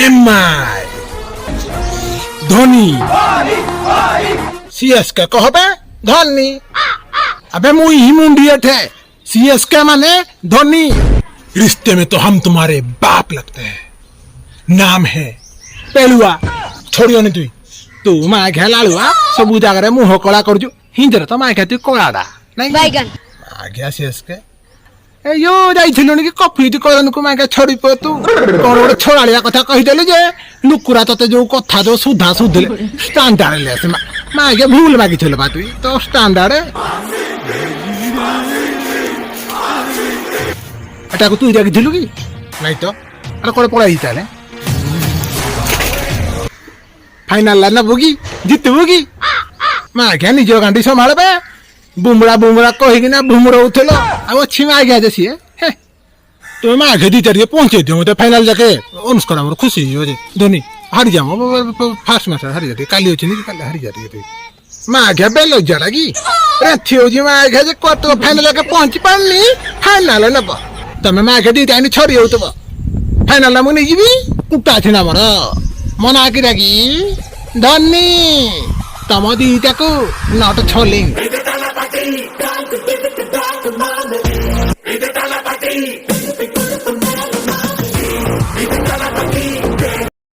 MI Dhoni CSK कहबे धोनी अबे मुई ही मुंडियत है सीएसके माने धोनी रिश्ते में तो हम तुम्हारे बाप लगते हैं नाम है पेलुआ छोड़ियो नहीं तुई तू माँ घे लालुआ सब जागर मुह कला कर हिंजर तो माँ तु कलाड़ा नहीं आ गया सीएसके ए यो जाइथिलु नि कि कॉफी टी करन को माके छोड़ी प तू कोन ओडे छोड़ालिया कथा कहि देले जे नुकुरा तते जो कथा जो सुधा सुधले स्टैंडर्ड ले से माके भूल बाकी छले बा तू तो स्टैंडर्ड एटा को तू जाके दिलु की नहीं तो अरे कोड़े पड़ाई ताले फाइनल ला ना बोगी जितबोगी माके निजो गांडी संभालबे बुमड़ा बुमड़ा कही ना बुमड़ा उठलो अब अच्छी में आ गया जैसी है तो मैं आगे दी चढ़िए पहुंचे दियो तो फाइनल जाके अनुष्का मोर खुशी हो जे धोनी हारी जाम फास्ट मैच हारी जाती काली होची नहीं काली हारी जाती है मैं आगे बेलो जड़ागी अरे थियो जी मैं आगे जे क्वार्टर फाइनल जाके पहुंची पानी फाइनल न ब तमे मैं आगे दी टाइम छोड़ी हो तो फाइनल ना मुनी जीवी कुटा छ ना मोर मना की रागी धोनी तम दीटा को नट छोलिंग